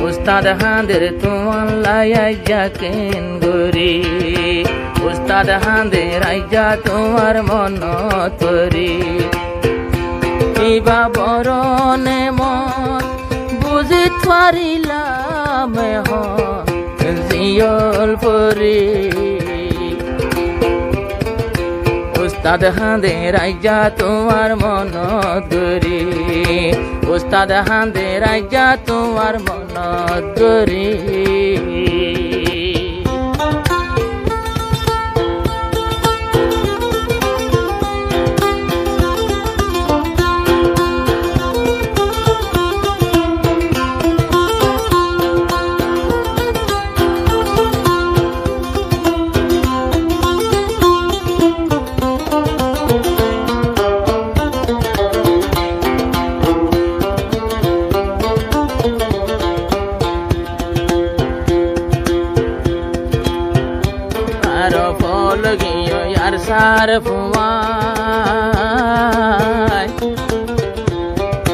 উস্তাদ হাঁদের তোমার লাইয়া কেন গরি উস্তাদ হাঁদের আইজা তোমার মন তরি এইবা বরণে মন বুঝি পারিলাম জিয়ল পরি উস্তাদ হাঁদের আইজা তোমার মন তরি উস্তাদ হাঁদের আইজা তোমার মন তরি Giyo yar sar fumay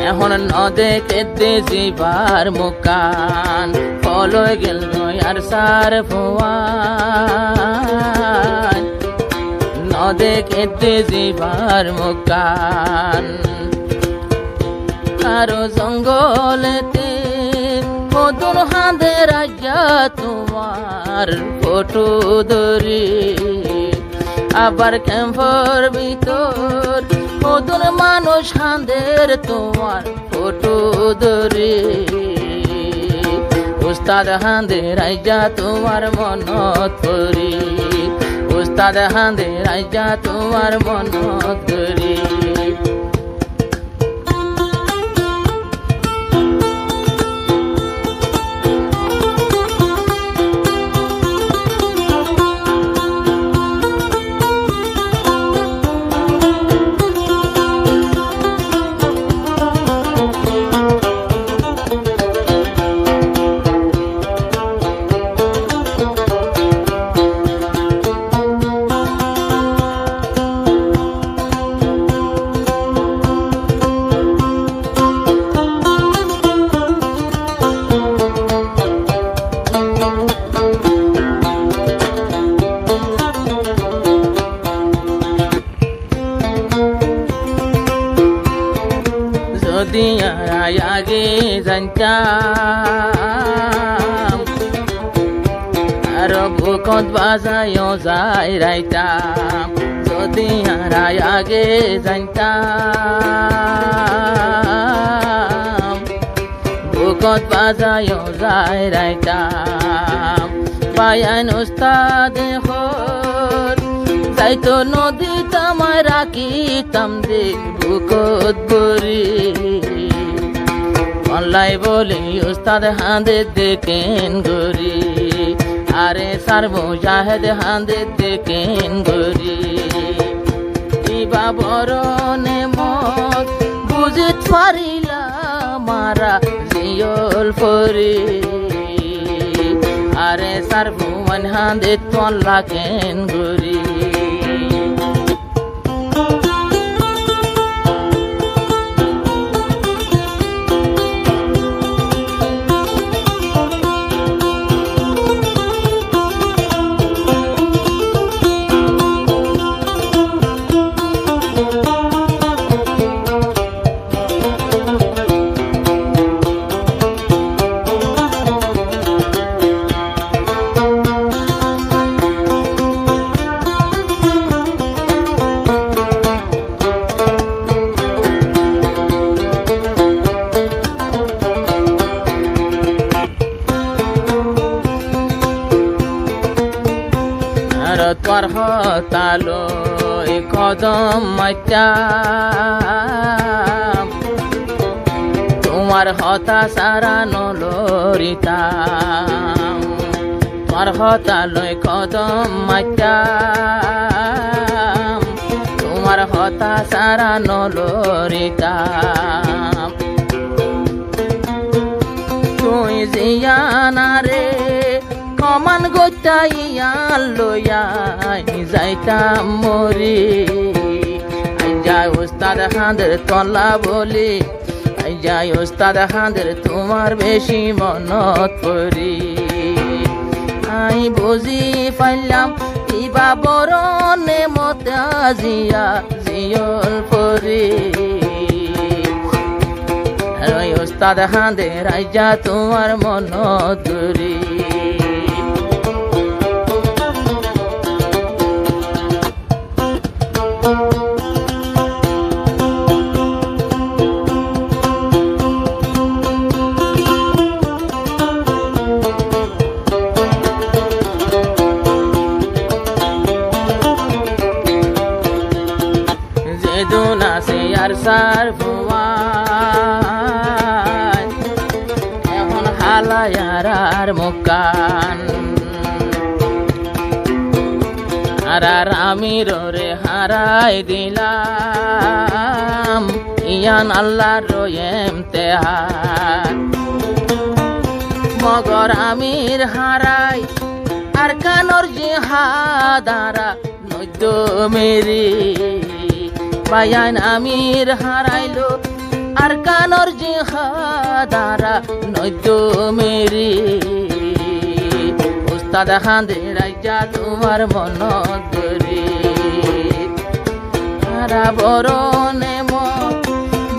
ehon node kedde jibar mukan polo gel yar sar fumay node kedde jibar mukan aro jongolete kodun hander aja তোমার ফটো ধরি আবার ক্যাম্পর ভিতর কতন মানুষ হাঁদের তোমার ফটো ধরি উস্তাদ হাঁদের আইজা তোমার মন তরি উস্তাদ হাঁদের আইজা তোমার মন তরি যদি আগে জানতাম আরো বুকত বাজায়ও যাই রাইতাম যদি আগে জানতাম বুকত বাজায়ও যাই রাইতাম পায়ান উস্তাদ হর যাইতো নদীত আমায় রাখিতাম দেখ বুকত বরি অনলাই বলি উস্তাদ হাঁদে দেখেন গরি আরে সার মুজাহেদ হাঁদে দেখেন গরি ইবা বরণে মত বুঝিত পারিলা মারা জিয়ল পরি আরে সার ভুবন হাঁদে তল্লা কেন গরি তোর হতালো কদম মাইতাম তোমার হতা সারা নলরিতাম তোর হতালো কদম মাইতাম তোমার হতা সারা নলরিতাম তুই জিয়ানা রে কমান গোটাইয়ান লইয়াই যাইতাম মরি আইজা উস্তাদ হাঁদের তলা বলি যাই ওস্তাদ হাঁদের তোমার বেশি মনত পড়ি আই বুঝি পাইলাম ইবা বরণে মতে আজিয়া জিয়ল পরি ওস্তাদ হাঁদের আইজা তোমার মনত পড়ি দুনাসে আর সার ফুয়ান এখন হালায়ার আর মুকান আর আমির রে হারাই দিলাম ইয়ান আল্লাহর রয়েম তেহার মগর আমির হারাই আর কানর জিহাদারা নদ্য মেরি বায়ান আমির হারাইলো আর কানর জিহাদারা নদ্য মেরি ওস্তাদ হাঁদের আইজা তোমার মনত পড়ি হারা বরণে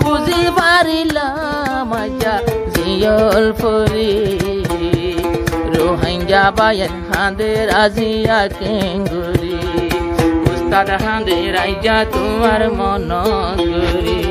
বুঝি পারিলাম আইজা জিয়ল পরি রোহিঙ্গা বায়ান হাঁদের আজিয়া কেঙ্গুরি ওস্তাদ হাঁদের আইজা তোমার মনত পড়ি